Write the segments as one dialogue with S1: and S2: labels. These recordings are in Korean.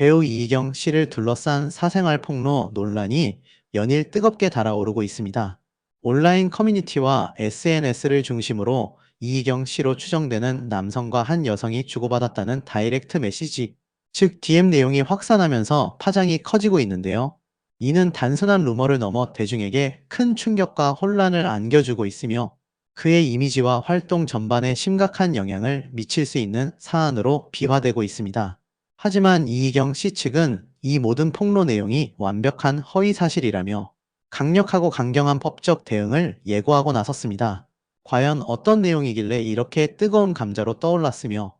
S1: 배우 이희경 씨를 둘러싼 사생활 폭로 논란이 연일 뜨겁게 달아오르고 있습니다. 온라인 커뮤니티와 SNS를 중심으로 이희경 씨로 추정되는 남성과 한 여성이 주고받았다는 다이렉트 메시지, 즉 DM 내용이 확산하면서 파장이 커지고 있는데요. 이는 단순한 루머를 넘어 대중에게 큰 충격과 혼란을 안겨주고 있으며 그의 이미지와 활동 전반에 심각한 영향을 미칠 수 있는 사안으로 비화되고 있습니다. 하지만 이희경 씨 측은 이 모든 폭로 내용이 완벽한 허위 사실이라며 강력하고 강경한 법적 대응을 예고하고 나섰습니다. 과연 어떤 내용이길래 이렇게 뜨거운 감자로 떠올랐으며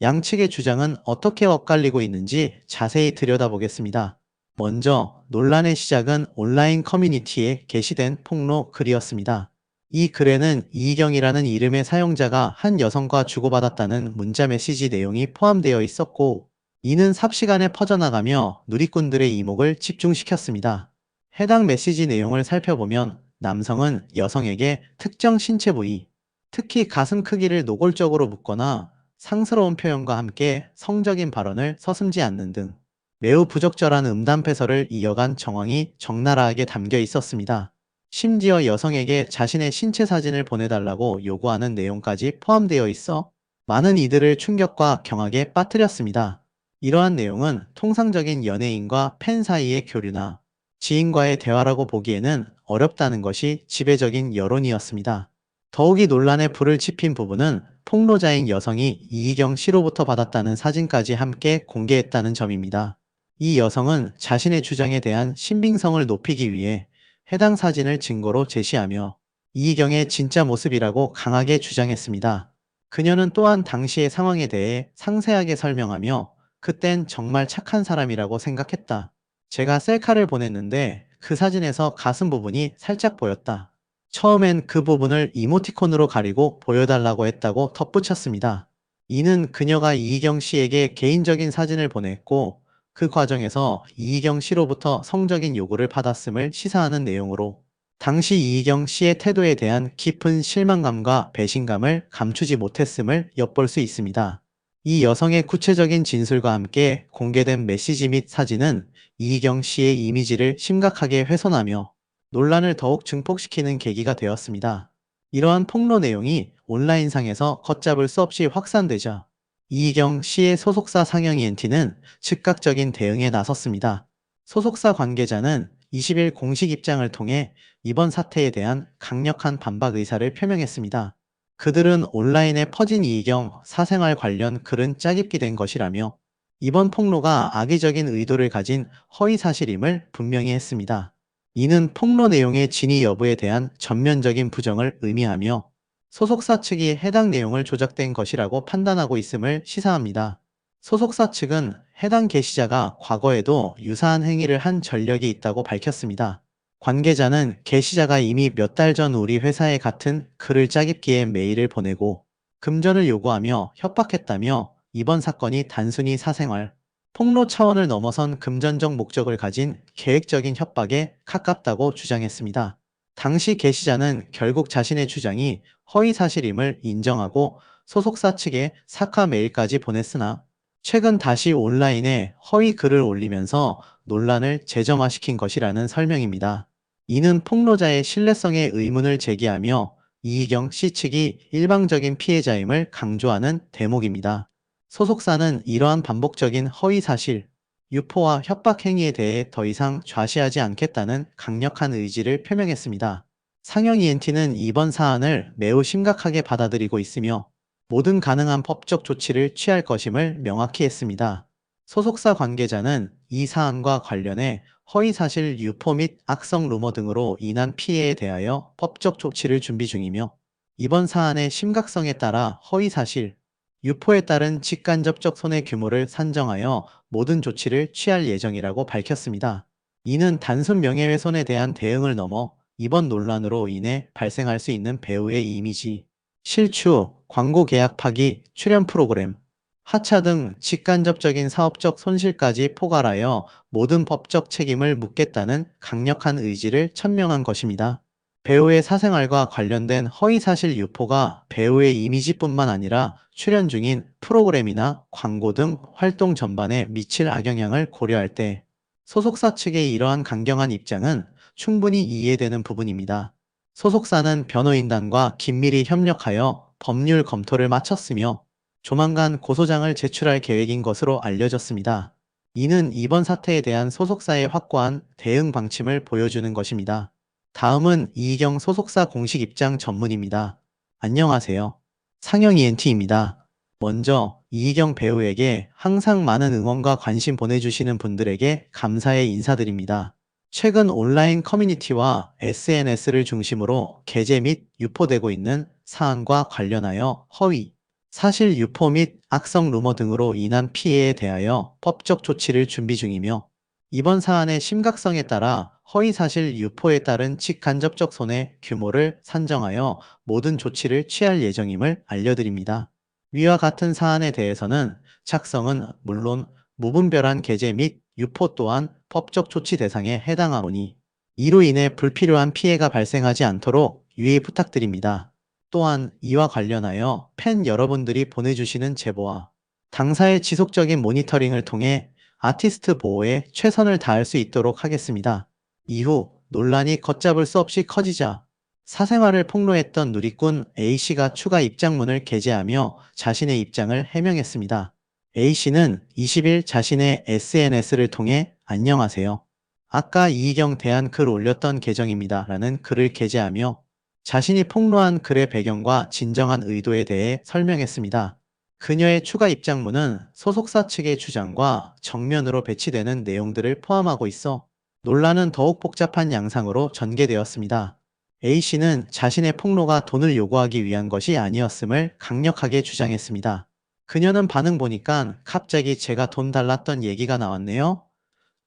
S1: 양측의 주장은 어떻게 엇갈리고 있는지 자세히 들여다보겠습니다. 먼저 논란의 시작은 온라인 커뮤니티에 게시된 폭로 글이었습니다. 이 글에는 이희경이라는 이름의 사용자가 한 여성과 주고받았다는 문자 메시지 내용이 포함되어 있었고, 이는 삽시간에 퍼져나가며 누리꾼들의 이목을 집중시켰습니다. 해당 메시지 내용을 살펴보면 남성은 여성에게 특정 신체 부위, 특히 가슴 크기를 노골적으로 묻거나 상스러운 표현과 함께 성적인 발언을 서슴지 않는 등 매우 부적절한 음담패설을 이어간 정황이 적나라하게 담겨 있었습니다. 심지어 여성에게 자신의 신체 사진을 보내달라고 요구하는 내용까지 포함되어 있어 많은 이들을 충격과 경악에 빠뜨렸습니다. 이러한 내용은 통상적인 연예인과 팬 사이의 교류나 지인과의 대화라고 보기에는 어렵다는 것이 지배적인 여론이었습니다. 더욱이 논란에 불을 지핀 부분은 폭로자인 여성이 이희경 씨로부터 받았다는 사진까지 함께 공개했다는 점입니다. 이 여성은 자신의 주장에 대한 신빙성을 높이기 위해 해당 사진을 증거로 제시하며 이희경의 진짜 모습이라고 강하게 주장했습니다. 그녀는 또한 당시의 상황에 대해 상세하게 설명하며 그땐 정말 착한 사람이라고 생각했다. 제가 셀카를 보냈는데 그 사진에서 가슴 부분이 살짝 보였다. 처음엔 그 부분을 이모티콘으로 가리고 보여달라고 했다고 덧붙였습니다. 이는 그녀가 이희경 씨에게 개인적인 사진을 보냈고 그 과정에서 이희경 씨로부터 성적인 요구를 받았음을 시사하는 내용으로 당시 이희경 씨의 태도에 대한 깊은 실망감과 배신감을 감추지 못했음을 엿볼 수 있습니다. 이 여성의 구체적인 진술과 함께 공개된 메시지 및 사진은 이희경 씨의 이미지를 심각하게 훼손하며 논란을 더욱 증폭시키는 계기가 되었습니다. 이러한 폭로 내용이 온라인상에서 걷잡을 수 없이 확산되자 이희경 씨의 소속사 상영 ENT는 즉각적인 대응에 나섰습니다. 소속사 관계자는 20일 공식 입장을 통해 이번 사태에 대한 강력한 반박 의사를 표명했습니다. 그들은 온라인에 퍼진 이희경 사생활 관련 글은 짜깁기 된 것이라며 이번 폭로가 악의적인 의도를 가진 허위 사실임을 분명히 했습니다. 이는 폭로 내용의 진위 여부에 대한 전면적인 부정을 의미하며 소속사 측이 해당 내용을 조작된 것이라고 판단하고 있음을 시사합니다. 소속사 측은 해당 게시자가 과거에도 유사한 행위를 한 전력이 있다고 밝혔습니다. 관계자는 게시자가 이미 몇 달 전 우리 회사에 같은 글을 짜깁기에 메일을 보내고 금전을 요구하며 협박했다며 이번 사건이 단순히 사생활, 폭로 차원을 넘어선 금전적 목적을 가진 계획적인 협박에 가깝다고 주장했습니다. 당시 게시자는 결국 자신의 주장이 허위 사실임을 인정하고 소속사 측에 사과 메일까지 보냈으나 최근 다시 온라인에 허위 글을 올리면서 논란을 재점화시킨 것이라는 설명입니다. 이는 폭로자의 신뢰성에 의문을 제기하며 이희경 씨 측이 일방적인 피해자임을 강조하는 대목입니다. 소속사는 이러한 반복적인 허위 사실, 유포와 협박 행위에 대해 더 이상 좌시하지 않겠다는 강력한 의지를 표명했습니다. 상영 ENT는 이번 사안을 매우 심각하게 받아들이고 있으며 모든 가능한 법적 조치를 취할 것임을 명확히 했습니다. 소속사 관계자는 이 사안과 관련해 허위사실 유포 및 악성 루머 등으로 인한 피해에 대하여 법적 조치를 준비 중이며 이번 사안의 심각성에 따라 허위사실, 유포에 따른 직간접적 손해 규모를 산정하여 모든 조치를 취할 예정이라고 밝혔습니다. 이는 단순 명예훼손에 대한 대응을 넘어 이번 논란으로 인해 발생할 수 있는 배우의 이미지, 실추, 광고 계약 파기, 출연 프로그램, 하차 등 직간접적인 사업적 손실까지 포괄하여 모든 법적 책임을 묻겠다는 강력한 의지를 천명한 것입니다. 배우의 사생활과 관련된 허위사실 유포가 배우의 이미지뿐만 아니라 출연 중인 프로그램이나 광고 등 활동 전반에 미칠 악영향을 고려할 때 소속사 측의 이러한 강경한 입장은 충분히 이해되는 부분입니다. 소속사는 변호인단과 긴밀히 협력하여 법률 검토를 마쳤으며 조만간 고소장을 제출할 계획인 것으로 알려졌습니다. 이는 이번 사태에 대한 소속사의 확고한 대응 방침을 보여주는 것입니다. 다음은 이희경 소속사 공식 입장 전문입니다. 안녕하세요. 상영 ENT입니다. 먼저 이희경 배우에게 항상 많은 응원과 관심 보내주시는 분들에게 감사의 인사드립니다. 최근 온라인 커뮤니티와 SNS를 중심으로 게재 및 유포되고 있는 사안과 관련하여 허위, 사실 유포 및 악성 루머 등으로 인한 피해에 대하여 법적 조치를 준비 중이며 이번 사안의 심각성에 따라 허위사실 유포에 따른 직간접적 손해 규모를 산정하여 모든 조치를 취할 예정임을 알려드립니다. 위와 같은 사안에 대해서는 작성은 물론 무분별한 게재 및 유포 또한 법적 조치 대상에 해당하오니 이로 인해 불필요한 피해가 발생하지 않도록 유의 부탁드립니다. 또한 이와 관련하여 팬 여러분들이 보내주시는 제보와 당사의 지속적인 모니터링을 통해 아티스트 보호에 최선을 다할 수 있도록 하겠습니다. 이후 논란이 걷잡을 수 없이 커지자 사생활을 폭로했던 누리꾼 A씨가 추가 입장문을 게재하며 자신의 입장을 해명했습니다. A씨는 20일 자신의 SNS를 통해 안녕하세요. 아까 이희경 대한 글 올렸던 계정입니다. 라는 글을 게재하며 자신이 폭로한 글의 배경과 진정한 의도에 대해 설명했습니다. 그녀의 추가 입장문은 소속사 측의 주장과 정면으로 배치되는 내용들을 포함하고 있어 논란은 더욱 복잡한 양상으로 전개되었습니다. A씨는 자신의 폭로가 돈을 요구하기 위한 것이 아니었음을 강력하게 주장했습니다. 그녀는 반응 보니까 갑자기 제가 돈 달랐던 얘기가 나왔네요.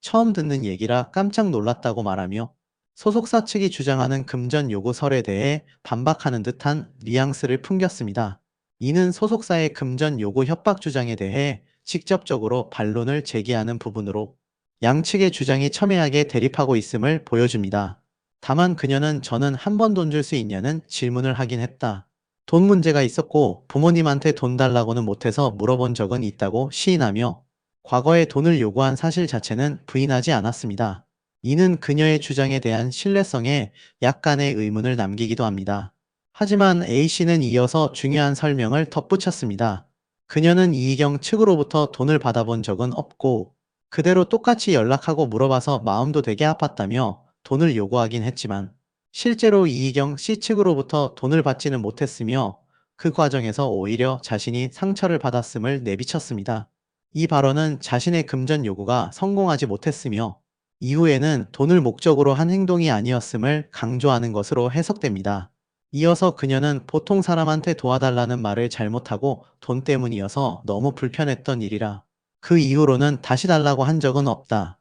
S1: 처음 듣는 얘기라 깜짝 놀랐다고 말하며 소속사 측이 주장하는 금전 요구설에 대해 반박하는 듯한 뉘앙스를 풍겼습니다. 이는 소속사의 금전 요구 협박 주장에 대해 직접적으로 반론을 제기하는 부분으로 양측의 주장이 첨예하게 대립하고 있음을 보여줍니다. 다만 그녀는 저는 한 번 돈 줄 수 있냐는 질문을 하긴 했다. 돈 문제가 있었고 부모님한테 돈 달라고는 못해서 물어본 적은 있다고 시인하며 과거에 돈을 요구한 사실 자체는 부인하지 않았습니다. 이는 그녀의 주장에 대한 신뢰성에 약간의 의문을 남기기도 합니다. 하지만 A씨는 이어서 중요한 설명을 덧붙였습니다. 그녀는 이희경 측으로부터 돈을 받아본 적은 없고 그대로 똑같이 연락하고 물어봐서 마음도 되게 아팠다며 돈을 요구하긴 했지만 실제로 이희경 씨 측으로부터 돈을 받지는 못했으며 그 과정에서 오히려 자신이 상처를 받았음을 내비쳤습니다. 이 발언은 자신의 금전 요구가 성공하지 못했으며 이후에는 돈을 목적으로 한 행동이 아니었음을 강조하는 것으로 해석됩니다. 이어서 그녀는 보통 사람한테 도와달라는 말을 잘못하고 돈 때문이어서 너무 불편했던 일이라 그 이후로는 다시 달라고 한 적은 없다.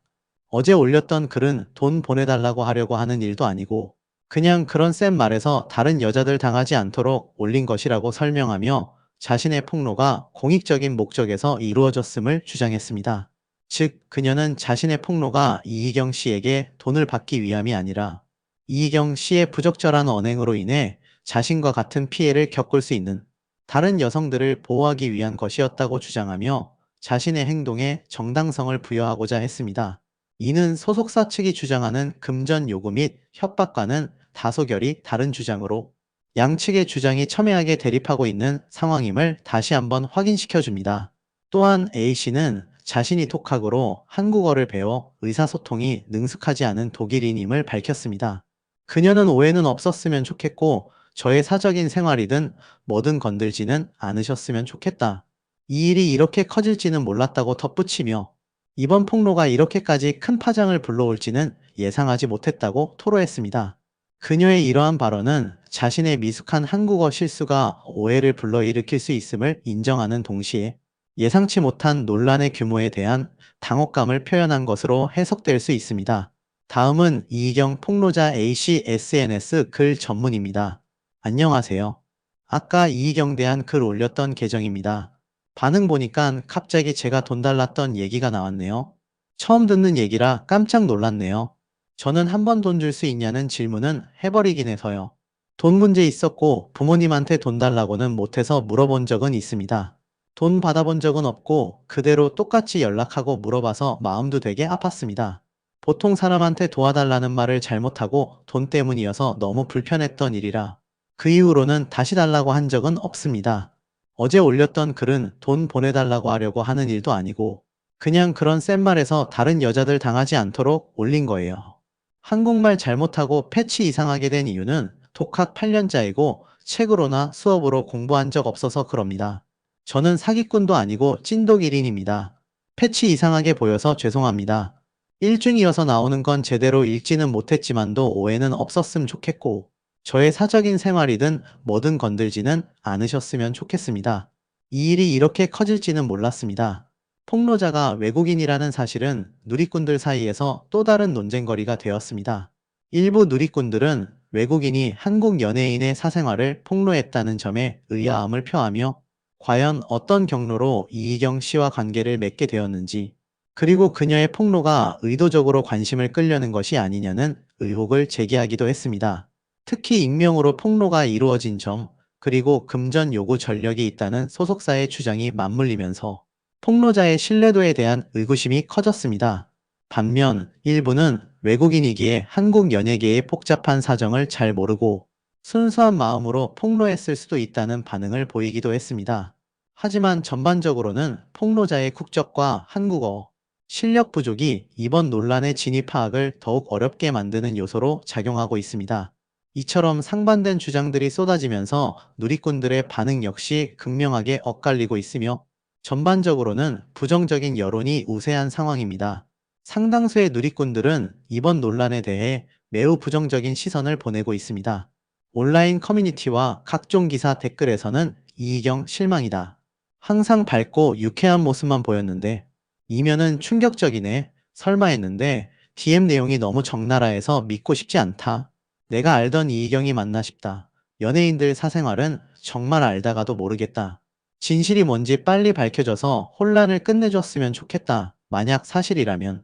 S1: 어제 올렸던 글은 돈 보내달라고 하려고 하는 일도 아니고 그냥 그런 센 말에서 다른 여자들 당하지 않도록 올린 것이라고 설명하며 자신의 폭로가 공익적인 목적에서 이루어졌음을 주장했습니다. 즉, 그녀는 자신의 폭로가 이희경 씨에게 돈을 받기 위함이 아니라 이희경 씨의 부적절한 언행으로 인해 자신과 같은 피해를 겪을 수 있는 다른 여성들을 보호하기 위한 것이었다고 주장하며 자신의 행동에 정당성을 부여하고자 했습니다. 이는 소속사 측이 주장하는 금전 요구 및 협박과는 다소 결이 다른 주장으로 양측의 주장이 첨예하게 대립하고 있는 상황임을 다시 한번 확인시켜 줍니다. 또한 A씨는 자신이 독학으로 한국어를 배워 의사소통이 능숙하지 않은 독일인임을 밝혔습니다. 그녀는 오해는 없었으면 좋겠고 저의 사적인 생활이든 뭐든 건들지는 않으셨으면 좋겠다. 이 일이 이렇게 커질지는 몰랐다고 덧붙이며 이번 폭로가 이렇게까지 큰 파장을 불러올지는 예상하지 못했다고 토로했습니다. 그녀의 이러한 발언은 자신의 미숙한 한국어 실수가 오해를 불러일으킬 수 있음을 인정하는 동시에 예상치 못한 논란의 규모에 대한 당혹감을 표현한 것으로 해석될 수 있습니다. 다음은 이희경 폭로자 A씨 SNS 글 전문입니다. 안녕하세요. 아까 이희경 대한 글 올렸던 계정입니다. 반응 보니까 갑자기 제가 돈 달랐던 얘기가 나왔네요. 처음 듣는 얘기라 깜짝 놀랐네요. 저는 한 번 돈 줄 수 있냐는 질문은 해버리긴 해서요. 돈 문제 있었고 부모님한테 돈 달라고는 못해서 물어본 적은 있습니다. 돈 받아본 적은 없고 그대로 똑같이 연락하고 물어봐서 마음도 되게 아팠습니다. 보통 사람한테 도와달라는 말을 잘못하고 돈 때문이어서 너무 불편했던 일이라 그 이후로는 다시 달라고 한 적은 없습니다. 어제 올렸던 글은 돈 보내달라고 하려고 하는 일도 아니고 그냥 그런 센 말에서 다른 여자들 당하지 않도록 올린 거예요. 한국말 잘못하고 패치 이상하게 된 이유는 독학 8년짜이고 책으로나 수업으로 공부한 적 없어서 그럽니다. 저는 사기꾼도 아니고 찐독 1인입니다. 패치 이상하게 보여서 죄송합니다. 일중이어서 나오는 건 제대로 읽지는 못했지만도 오해는 없었으면 좋겠고 저의 사적인 생활이든 뭐든 건들지는 않으셨으면 좋겠습니다. 이 일이 이렇게 커질지는 몰랐습니다. 폭로자가 외국인이라는 사실은 누리꾼들 사이에서 또 다른 논쟁거리가 되었습니다. 일부 누리꾼들은 외국인이 한국 연예인의 사생활을 폭로했다는 점에 의아함을 표하며 과연 어떤 경로로 이희경 씨와 관계를 맺게 되었는지 그리고 그녀의 폭로가 의도적으로 관심을 끌려는 것이 아니냐는 의혹을 제기하기도 했습니다. 특히 익명으로 폭로가 이루어진 점, 그리고 금전 요구 전력이 있다는 소속사의 주장이 맞물리면서 폭로자의 신뢰도에 대한 의구심이 커졌습니다. 반면 일부는 외국인이기에 한국 연예계의 복잡한 사정을 잘 모르고 순수한 마음으로 폭로했을 수도 있다는 반응을 보이기도 했습니다. 하지만 전반적으로는 폭로자의 국적과 한국어, 실력 부족이 이번 논란의 진위 파악을 더욱 어렵게 만드는 요소로 작용하고 있습니다. 이처럼 상반된 주장들이 쏟아지면서 누리꾼들의 반응 역시 극명하게 엇갈리고 있으며 전반적으로는 부정적인 여론이 우세한 상황입니다. 상당수의 누리꾼들은 이번 논란에 대해 매우 부정적인 시선을 보내고 있습니다. 온라인 커뮤니티와 각종 기사 댓글에서는 이희경 실망이다. 항상 밝고 유쾌한 모습만 보였는데 이면은 충격적이네. 설마 했는데 DM 내용이 너무 적나라해서 믿고 싶지 않다. 내가 알던 이희경이 맞나 싶다. 연예인들 사생활은 정말 알다가도 모르겠다. 진실이 뭔지 빨리 밝혀져서 혼란을 끝내줬으면 좋겠다. 만약 사실이라면.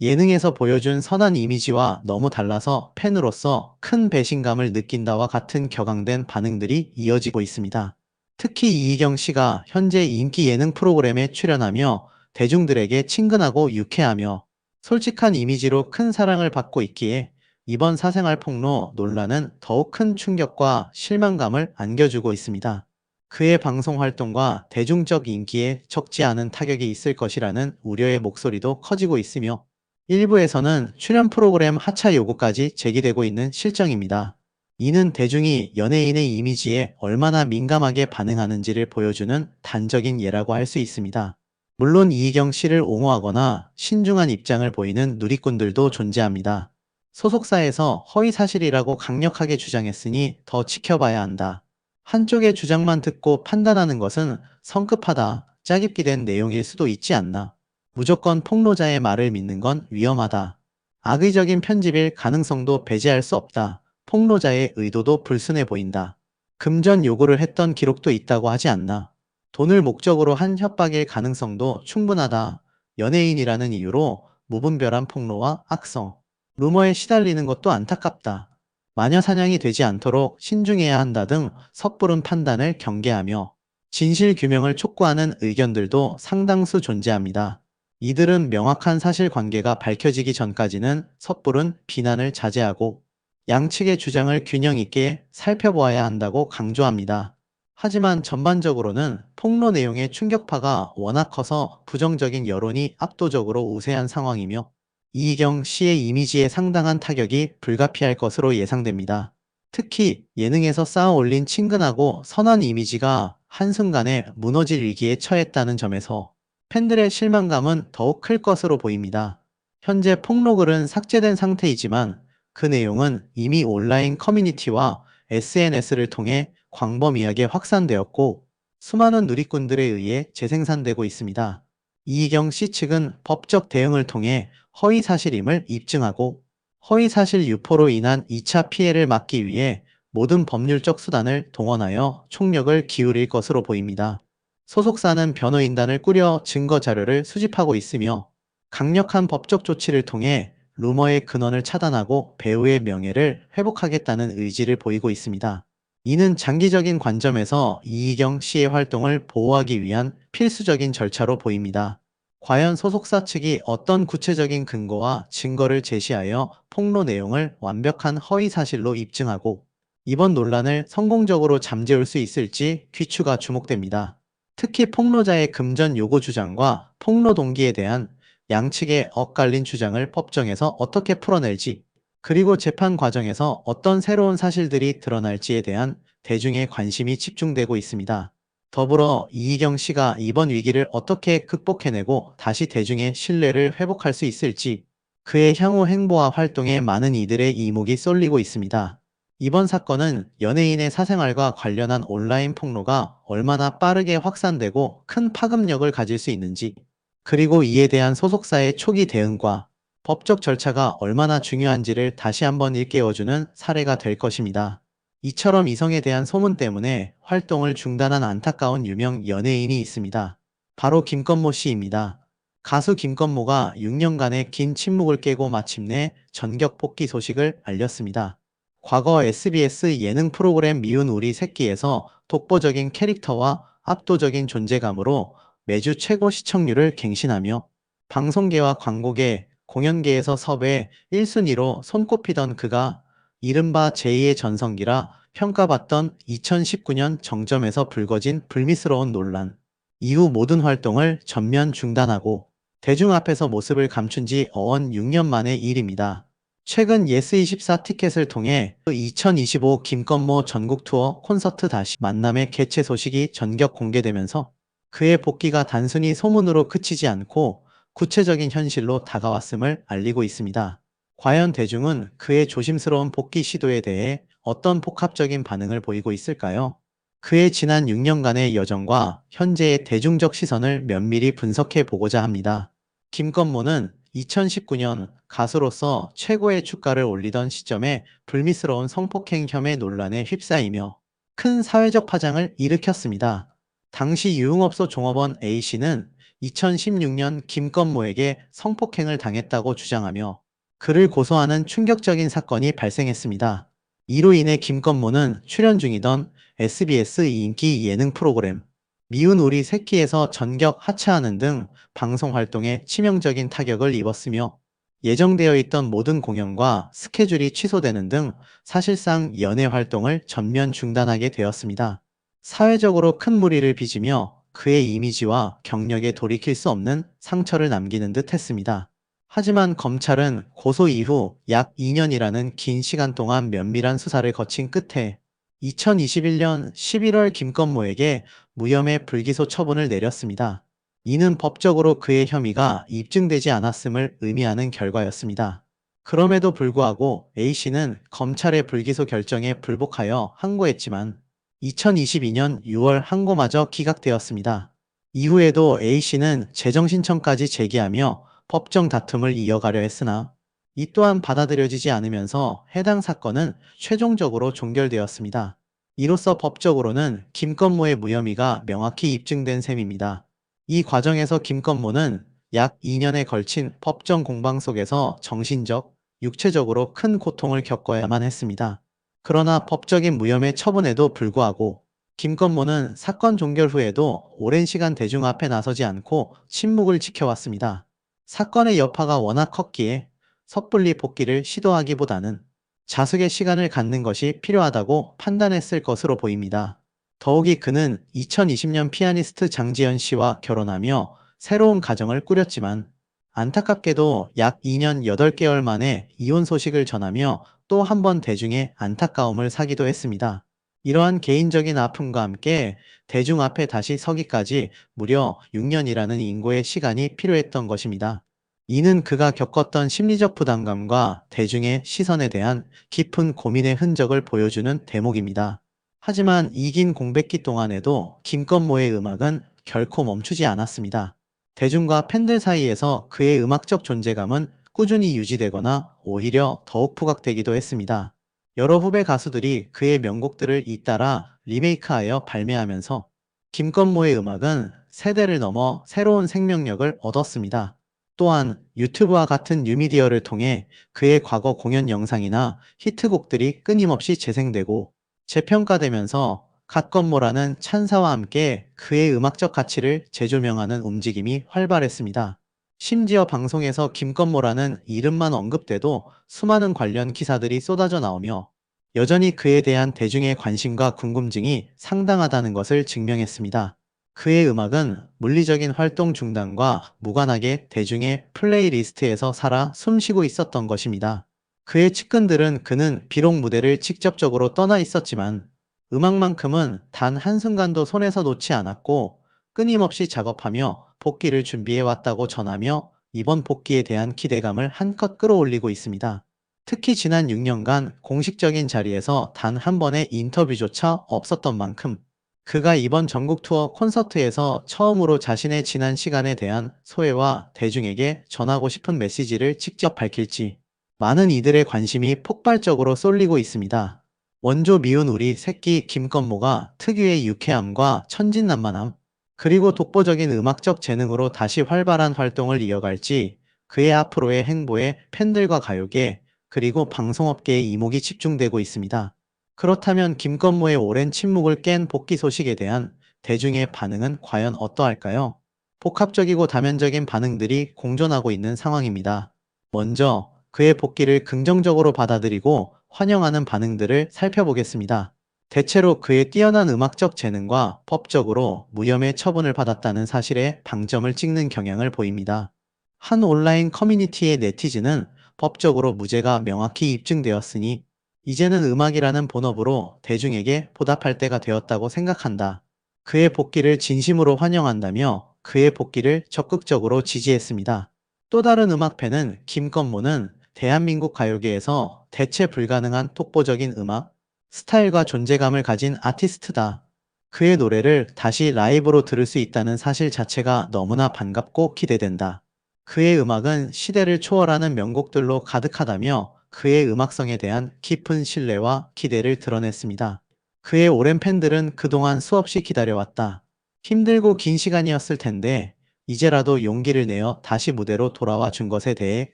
S1: 예능에서 보여준 선한 이미지와 너무 달라서 팬으로서 큰 배신감을 느낀다와 같은 격앙된 반응들이 이어지고 있습니다. 특히 이희경 씨가 현재 인기 예능 프로그램에 출연하며 대중들에게 친근하고 유쾌하며 솔직한 이미지로 큰 사랑을 받고 있기에 이번 사생활 폭로 논란은 더욱 큰 충격과 실망감을 안겨주고 있습니다. 그의 방송 활동과 대중적 인기에 적지 않은 타격이 있을 것이라는 우려의 목소리도 커지고 있으며 일부에서는 출연 프로그램 하차 요구까지 제기되고 있는 실정입니다. 이는 대중이 연예인의 이미지에 얼마나 민감하게 반응하는지를 보여주는 단적인 예라고 할 수 있습니다. 물론 이희경 씨를 옹호하거나 신중한 입장을 보이는 누리꾼들도 존재합니다. 소속사에서 허위 사실이라고 강력하게 주장했으니 더 지켜봐야 한다. 한쪽의 주장만 듣고 판단하는 것은 성급하다, 짜깁기 된 내용일 수도 있지 않나. 무조건 폭로자의 말을 믿는 건 위험하다. 악의적인 편집일 가능성도 배제할 수 없다. 폭로자의 의도도 불순해 보인다. 금전 요구를 했던 기록도 있다고 하지 않나. 돈을 목적으로 한 협박일 가능성도 충분하다. 연예인이라는 이유로 무분별한 폭로와 악성, 루머에 시달리는 것도 안타깝다. 마녀 사냥이 되지 않도록 신중해야 한다 등 섣부른 판단을 경계하며 진실 규명을 촉구하는 의견들도 상당수 존재합니다. 이들은 명확한 사실관계가 밝혀지기 전까지는 섣부른 비난을 자제하고 양측의 주장을 균형 있게 살펴보아야 한다고 강조합니다. 하지만 전반적으로는 폭로 내용의 충격파가 워낙 커서 부정적인 여론이 압도적으로 우세한 상황이며 이희경 씨의 이미지에 상당한 타격이 불가피할 것으로 예상됩니다. 특히 예능에서 쌓아 올린 친근하고 선한 이미지가 한순간에 무너질 위기에 처했다는 점에서 팬들의 실망감은 더욱 클 것으로 보입니다. 현재 폭로글은 삭제된 상태이지만 그 내용은 이미 온라인 커뮤니티와 SNS를 통해 광범위하게 확산되었고 수많은 누리꾼들에 의해 재생산되고 있습니다. 이희경 씨 측은 법적 대응을 통해 허위 사실임을 입증하고 허위 사실 유포로 인한 2차 피해를 막기 위해 모든 법률적 수단을 동원하여 총력을 기울일 것으로 보입니다. 소속사는 변호인단을 꾸려 증거 자료를 수집하고 있으며 강력한 법적 조치를 통해 루머의 근원을 차단하고 배우의 명예를 회복하겠다는 의지를 보이고 있습니다. 이는 장기적인 관점에서 이희경 씨의 활동을 보호하기 위한 필수적인 절차로 보입니다. 과연 소속사 측이 어떤 구체적인 근거와 증거를 제시하여 폭로 내용을 완벽한 허위 사실로 입증하고 이번 논란을 성공적으로 잠재울 수 있을지 귀추가 주목됩니다. 특히 폭로자의 금전 요구 주장과 폭로 동기에 대한 양측의 엇갈린 주장을 법정에서 어떻게 풀어낼지, 그리고 재판 과정에서 어떤 새로운 사실들이 드러날지에 대한 대중의 관심이 집중되고 있습니다. 더불어 이희경 씨가 이번 위기를 어떻게 극복해내고 다시 대중의 신뢰를 회복할 수 있을지, 그의 향후 행보와 활동에 많은 이들의 이목이 쏠리고 있습니다. 이번 사건은 연예인의 사생활과 관련한 온라인 폭로가 얼마나 빠르게 확산되고 큰 파급력을 가질 수 있는지, 그리고 이에 대한 소속사의 초기 대응과 법적 절차가 얼마나 중요한지를 다시 한번 일깨워주는 사례가 될 것입니다. 이처럼 이성에 대한 소문 때문에 활동을 중단한 안타까운 유명 연예인이 있습니다. 바로 김건모 씨입니다. 가수 김건모가 6년간의 긴 침묵을 깨고 마침내 전격 복귀 소식을 알렸습니다. 과거 SBS 예능 프로그램 미운 우리 새끼에서 독보적인 캐릭터와 압도적인 존재감으로 매주 최고 시청률을 갱신하며 방송계와 광고계, 공연계에서 섭외 1순위로 손꼽히던 그가 이른바 제2의 전성기라 평가받던 2019년 정점에서 불거진 불미스러운 논란 이후 모든 활동을 전면 중단하고 대중 앞에서 모습을 감춘 지 어언 6년 만의 일입니다. 최근 예스24 티켓을 통해 2025 김건모 전국 투어 콘서트 다시 만남의 개최 소식이 전격 공개되면서 그의 복귀가 단순히 소문으로 그치지 않고 구체적인 현실로 다가왔음을 알리고 있습니다. 과연 대중은 그의 조심스러운 복귀 시도에 대해 어떤 복합적인 반응을 보이고 있을까요? 그의 지난 6년간의 여정과 현재의 대중적 시선을 면밀히 분석해 보고자 합니다. 김건모는 2019년 가수로서 최고의 주가를 올리던 시점에 불미스러운 성폭행 혐의 논란에 휩싸이며 큰 사회적 파장을 일으켰습니다. 당시 유흥업소 종업원 A씨는 2016년 김건모에게 성폭행을 당했다고 주장하며 그를 고소하는 충격적인 사건이 발생했습니다. 이로 인해 김건모는 출연 중이던 SBS 인기 예능 프로그램 미운 우리 새끼에서 전격 하차하는 등 방송 활동에 치명적인 타격을 입었으며 예정되어 있던 모든 공연과 스케줄이 취소되는 등 사실상 연예 활동을 전면 중단하게 되었습니다. 사회적으로 큰 무리를 빚으며 그의 이미지와 경력에 돌이킬 수 없는 상처를 남기는 듯 했습니다. 하지만 검찰은 고소 이후 약 2년이라는 긴 시간 동안 면밀한 수사를 거친 끝에 2021년 11월 김건모에게 무혐의 불기소 처분을 내렸습니다. 이는 법적으로 그의 혐의가 입증되지 않았음을 의미하는 결과였습니다. 그럼에도 불구하고 A씨는 검찰의 불기소 결정에 불복하여 항고했지만 2022년 6월 항고마저 기각되었습니다. 이후에도 A씨는 재정신청까지 제기하며 법정 다툼을 이어가려 했으나 이 또한 받아들여지지 않으면서 해당 사건은 최종적으로 종결되었습니다. 이로써 법적으로는 김건모의 무혐의가 명확히 입증된 셈입니다. 이 과정에서 김건모는 약 2년에 걸친 법정 공방 속에서 정신적, 육체적으로 큰 고통을 겪어야만 했습니다. 그러나 법적인 무혐의 처분에도 불구하고 김건모는 사건 종결 후에도 오랜 시간 대중 앞에 나서지 않고 침묵을 지켜왔습니다. 사건의 여파가 워낙 컸기에 섣불리 복귀를 시도하기보다는 자숙의 시간을 갖는 것이 필요하다고 판단했을 것으로 보입니다. 더욱이 그는 2020년 피아니스트 장지연 씨와 결혼하며 새로운 가정을 꾸렸지만 안타깝게도 약 2년 8개월 만에 이혼 소식을 전하며 또 한 번 대중의 안타까움을 사기도 했습니다. 이러한 개인적인 아픔과 함께 대중 앞에 다시 서기까지 무려 6년이라는 인고의 시간이 필요했던 것입니다. 이는 그가 겪었던 심리적 부담감과 대중의 시선에 대한 깊은 고민의 흔적을 보여주는 대목입니다. 하지만 이 긴 공백기 동안에도 김건모의 음악은 결코 멈추지 않았습니다. 대중과 팬들 사이에서 그의 음악적 존재감은 꾸준히 유지되거나 오히려 더욱 부각되기도 했습니다. 여러 후배 가수들이 그의 명곡들을 잇따라 리메이크하여 발매하면서 김건모의 음악은 세대를 넘어 새로운 생명력을 얻었습니다. 또한 유튜브와 같은 뉴미디어를 통해 그의 과거 공연 영상이나 히트곡들이 끊임없이 재생되고 재평가되면서 갓건모라는 찬사와 함께 그의 음악적 가치를 재조명하는 움직임이 활발했습니다. 심지어 방송에서 김건모라는 이름만 언급돼도 수많은 관련 기사들이 쏟아져 나오며 여전히 그에 대한 대중의 관심과 궁금증이 상당하다는 것을 증명했습니다. 그의 음악은 물리적인 활동 중단과 무관하게 대중의 플레이리스트에서 살아 숨쉬고 있었던 것입니다. 그의 측근들은 그는 비록 무대를 직접적으로 떠나 있었지만 음악만큼은 단 한순간도 손에서 놓지 않았고 끊임없이 작업하며 복귀를 준비해 왔다고 전하며 이번 복귀에 대한 기대감을 한껏 끌어올리고 있습니다. 특히 지난 6년간 공식적인 자리에서 단 한 번의 인터뷰조차 없었던 만큼 그가 이번 전국 투어 콘서트에서 처음으로 자신의 지난 시간에 대한 소회와 대중에게 전하고 싶은 메시지를 직접 밝힐지 많은 이들의 관심이 폭발적으로 쏠리고 있습니다. 원조 미운 우리 새끼 김건모가 특유의 유쾌함과 천진난만함, 그리고 독보적인 음악적 재능으로 다시 활발한 활동을 이어갈지 그의 앞으로의 행보에 팬들과 가요계, 그리고 방송업계의 이목이 집중되고 있습니다. 그렇다면 김건모의 오랜 침묵을 깬 복귀 소식에 대한 대중의 반응은 과연 어떠할까요? 복합적이고 다면적인 반응들이 공존하고 있는 상황입니다. 먼저 그의 복귀를 긍정적으로 받아들이고 환영하는 반응들을 살펴보겠습니다. 대체로 그의 뛰어난 음악적 재능과 법적으로 무혐의 처분을 받았다는 사실에 방점을 찍는 경향을 보입니다. 한 온라인 커뮤니티의 네티즌은 법적으로 무죄가 명확히 입증되었으니 이제는 음악이라는 본업으로 대중에게 보답할 때가 되었다고 생각한다. 그의 복귀를 진심으로 환영한다며 그의 복귀를 적극적으로 지지했습니다. 또 다른 음악팬은 김건모는 대한민국 가요계에서 대체 불가능한 독보적인 음악, 스타일과 존재감을 가진 아티스트다. 그의 노래를 다시 라이브로 들을 수 있다는 사실 자체가 너무나 반갑고 기대된다. 그의 음악은 시대를 초월하는 명곡들로 가득하다며 그의 음악성에 대한 깊은 신뢰와 기대를 드러냈습니다. 그의 오랜 팬들은 그동안 수없이 기다려왔다. 힘들고 긴 시간이었을 텐데 이제라도 용기를 내어 다시 무대로 돌아와 준 것에 대해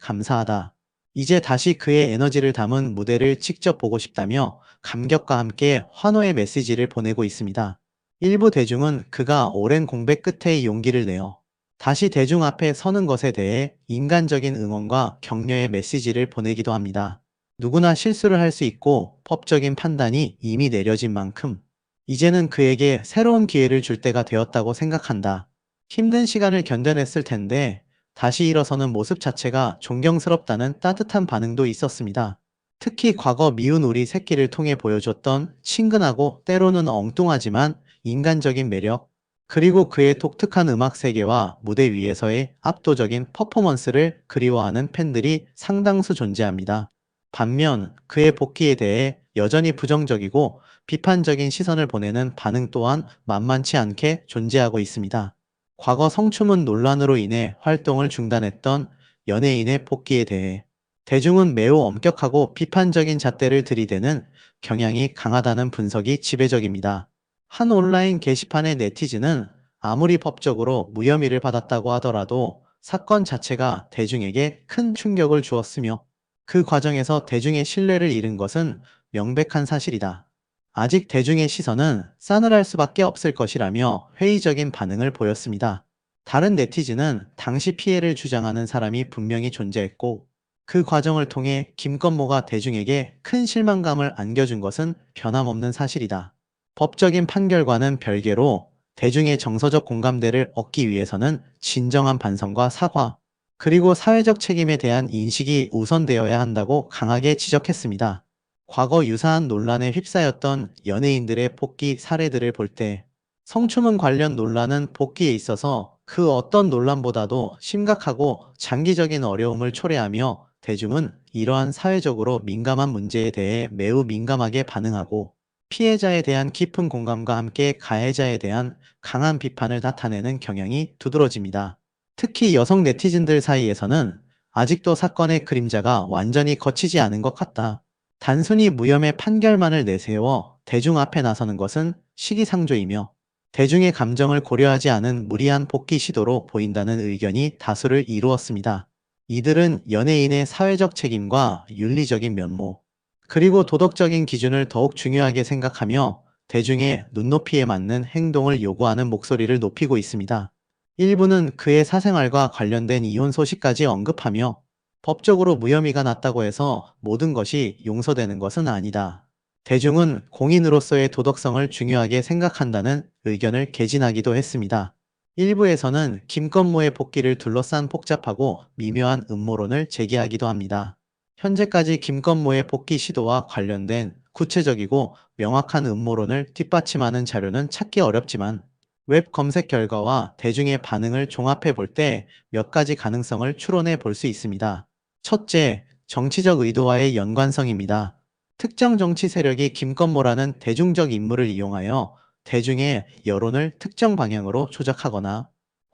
S1: 감사하다. 이제 다시 그의 에너지를 담은 무대를 직접 보고 싶다며 감격과 함께 환호의 메시지를 보내고 있습니다. 일부 대중은 그가 오랜 공백 끝에 용기를 내어 다시 대중 앞에 서는 것에 대해 인간적인 응원과 격려의 메시지를 보내기도 합니다. 누구나 실수를 할 수 있고 법적인 판단이 이미 내려진 만큼 이제는 그에게 새로운 기회를 줄 때가 되었다고 생각한다. 힘든 시간을 견뎌냈을 텐데 다시 일어서는 모습 자체가 존경스럽다는 따뜻한 반응도 있었습니다. 특히 과거 미운 우리 새끼를 통해 보여줬던 친근하고 때로는 엉뚱하지만 인간적인 매력, 그리고 그의 독특한 음악 세계와 무대 위에서의 압도적인 퍼포먼스를 그리워하는 팬들이 상당수 존재합니다. 반면 그의 복귀에 대해 여전히 부정적이고 비판적인 시선을 보내는 반응 또한 만만치 않게 존재하고 있습니다. 과거 성추문 논란으로 인해 활동을 중단했던 연예인의 복귀에 대해 대중은 매우 엄격하고 비판적인 잣대를 들이대는 경향이 강하다는 분석이 지배적입니다. 한 온라인 게시판의 네티즌은 아무리 법적으로 무혐의를 받았다고 하더라도 사건 자체가 대중에게 큰 충격을 주었으며 그 과정에서 대중의 신뢰를 잃은 것은 명백한 사실이다. 아직 대중의 시선은 싸늘할 수밖에 없을 것이라며 회의적인 반응을 보였습니다. 다른 네티즌은 당시 피해를 주장하는 사람이 분명히 존재했고 그 과정을 통해 김건모가 대중에게 큰 실망감을 안겨준 것은 변함없는 사실이다. 법적인 판결과는 별개로 대중의 정서적 공감대를 얻기 위해서는 진정한 반성과 사과, 그리고 사회적 책임에 대한 인식이 우선되어야 한다고 강하게 지적했습니다. 과거 유사한 논란에 휩싸였던 연예인들의 복귀 사례들을 볼 때 성추문 관련 논란은 복귀에 있어서 그 어떤 논란보다도 심각하고 장기적인 어려움을 초래하며 대중은 이러한 사회적으로 민감한 문제에 대해 매우 민감하게 반응하고 피해자에 대한 깊은 공감과 함께 가해자에 대한 강한 비판을 나타내는 경향이 두드러집니다. 특히 여성 네티즌들 사이에서는 아직도 사건의 그림자가 완전히 걷히지 않은 것 같다. 단순히 무혐의 판결만을 내세워 대중 앞에 나서는 것은 시기상조이며 대중의 감정을 고려하지 않은 무리한 복귀 시도로 보인다는 의견이 다수를 이루었습니다. 이들은 연예인의 사회적 책임과 윤리적인 면모, 그리고 도덕적인 기준을 더욱 중요하게 생각하며 대중의 눈높이에 맞는 행동을 요구하는 목소리를 높이고 있습니다. 일부는 그의 사생활과 관련된 이혼 소식까지 언급하며 법적으로 무혐의가 났다고 해서 모든 것이 용서되는 것은 아니다. 대중은 공인으로서의 도덕성을 중요하게 생각한다는 의견을 개진하기도 했습니다. 일부에서는 김건모의 복귀를 둘러싼 복잡하고 미묘한 음모론을 제기하기도 합니다. 현재까지 김건모의 복귀 시도와 관련된 구체적이고 명확한 음모론을 뒷받침하는 자료는 찾기 어렵지만 웹 검색 결과와 대중의 반응을 종합해 볼 때 몇 가지 가능성을 추론해 볼 수 있습니다. 첫째, 정치적 의도와의 연관성입니다. 특정 정치 세력이 김건모라는 대중적 인물을 이용하여 대중의 여론을 특정 방향으로 조작하거나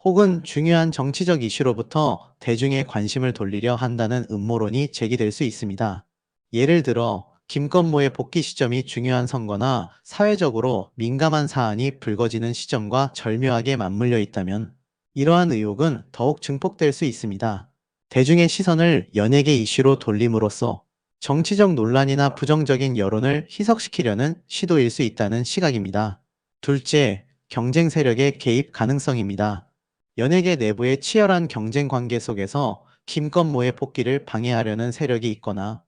S1: 혹은 중요한 정치적 이슈로부터 대중의 관심을 돌리려 한다는 음모론이 제기될 수 있습니다. 예를 들어 김건모의 복귀 시점이 중요한 선거나 사회적으로 민감한 사안이 불거지는 시점과 절묘하게 맞물려 있다면 이러한 의혹은 더욱 증폭될 수 있습니다. 대중의 시선을 연예계 이슈로 돌림으로써 정치적 논란이나 부정적인 여론을 희석시키려는 시도일 수 있다는 시각입니다. 둘째, 경쟁 세력의 개입 가능성입니다. 연예계 내부의 치열한 경쟁 관계 속에서 김건모의 복귀를 방해하려는 세력이 있거나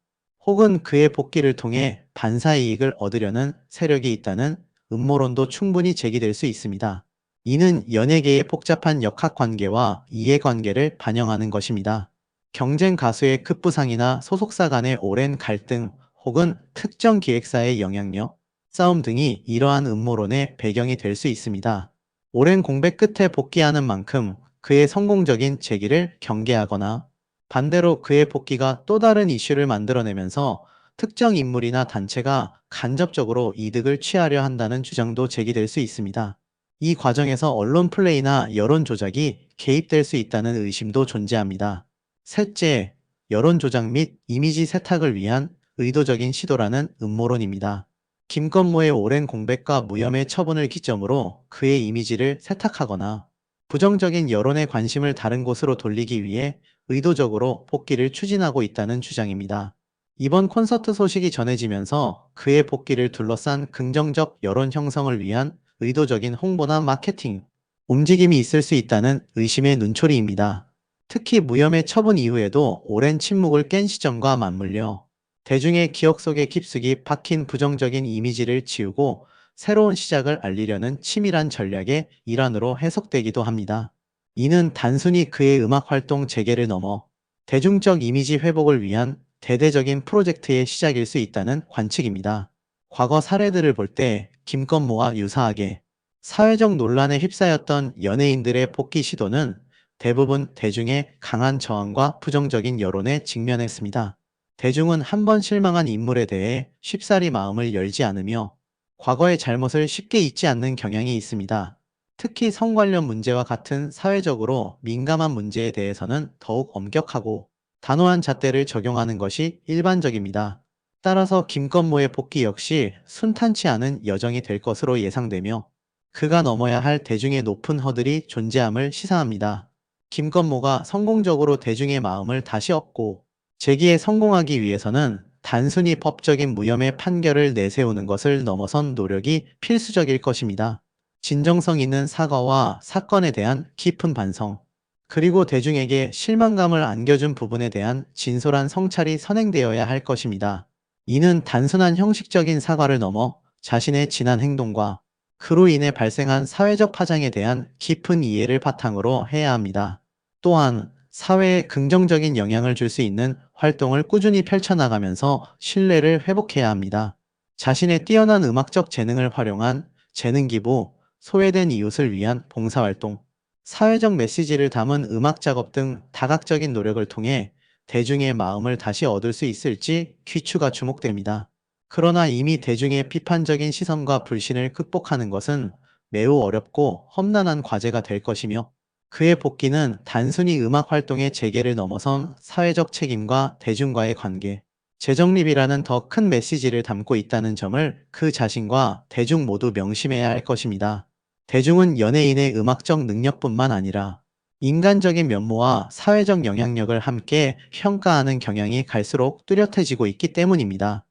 S1: 혹은 그의 복귀를 통해 반사 이익을 얻으려는 세력이 있다는 음모론도 충분히 제기될 수 있습니다. 이는 연예계의 복잡한 역학관계와 이해관계를 반영하는 것입니다. 경쟁 가수의 급부상이나 소속사 간의 오랜 갈등 혹은 특정 기획사의 영향력, 싸움 등이 이러한 음모론의 배경이 될 수 있습니다. 오랜 공백 끝에 복귀하는 만큼 그의 성공적인 재기를 경계하거나 반대로 그의 복귀가 또 다른 이슈를 만들어내면서 특정 인물이나 단체가 간접적으로 이득을 취하려 한다는 주장도 제기될 수 있습니다. 이 과정에서 언론 플레이나 여론 조작이 개입될 수 있다는 의심도 존재합니다. 셋째, 여론 조작 및 이미지 세탁을 위한 의도적인 시도라는 음모론입니다. 김건모의 오랜 공백과 무혐의 처분을 기점으로 그의 이미지를 세탁하거나 부정적인 여론의 관심을 다른 곳으로 돌리기 위해 의도적으로 복귀를 추진하고 있다는 주장입니다. 이번 콘서트 소식이 전해지면서 그의 복귀를 둘러싼 긍정적 여론 형성을 위한 의도적인 홍보나 마케팅 움직임이 있을 수 있다는 의심의 눈초리입니다. 특히 무혐의 처분 이후에도 오랜 침묵을 깬 시점과 맞물려 대중의 기억 속에 깊숙이 박힌 부정적인 이미지를 지우고 새로운 시작을 알리려는 치밀한 전략의 일환으로 해석되기도 합니다. 이는 단순히 그의 음악 활동 재개를 넘어 대중적 이미지 회복을 위한 대대적인 프로젝트의 시작일 수 있다는 관측입니다. 과거 사례들을 볼 때 김건모와 유사하게 사회적 논란에 휩싸였던 연예인들의 복귀 시도는 대부분 대중의 강한 저항과 부정적인 여론에 직면했습니다. 대중은 한 번 실망한 인물에 대해 쉽사리 마음을 열지 않으며 과거의 잘못을 쉽게 잊지 않는 경향이 있습니다. 특히 성 관련 문제와 같은 사회적으로 민감한 문제에 대해서는 더욱 엄격하고 단호한 잣대를 적용하는 것이 일반적입니다. 따라서 김건모의 복귀 역시 순탄치 않은 여정이 될 것으로 예상되며 그가 넘어야 할 대중의 높은 허들이 존재함을 시사합니다. 김건모가 성공적으로 대중의 마음을 다시 얻고 재기에 성공하기 위해서는 단순히 법적인 무혐의 판결을 내세우는 것을 넘어선 노력이 필수적일 것입니다. 진정성 있는 사과와 사건에 대한 깊은 반성, 그리고 대중에게 실망감을 안겨준 부분에 대한 진솔한 성찰이 선행되어야 할 것입니다. 이는 단순한 형식적인 사과를 넘어 자신의 지난 행동과 그로 인해 발생한 사회적 파장에 대한 깊은 이해를 바탕으로 해야 합니다. 또한 사회에 긍정적인 영향을 줄 수 있는 활동을 꾸준히 펼쳐나가면서 신뢰를 회복해야 합니다. 자신의 뛰어난 음악적 재능을 활용한 재능 기부, 소외된 이웃을 위한 봉사활동, 사회적 메시지를 담은 음악 작업 등 다각적인 노력을 통해 대중의 마음을 다시 얻을 수 있을지 귀추가 주목됩니다. 그러나 이미 대중의 비판적인 시선과 불신을 극복하는 것은 매우 어렵고 험난한 과제가 될 것이며 그의 복귀는 단순히 음악 활동의 재개를 넘어선 사회적 책임과 대중과의 관계, 재정립이라는 더 큰 메시지를 담고 있다는 점을 그 자신과 대중 모두 명심해야 할 것입니다. 대중은 연예인의 음악적 능력뿐만 아니라 인간적인 면모와 사회적 영향력을 함께 평가하는 경향이 갈수록 뚜렷해지고 있기 때문입니다.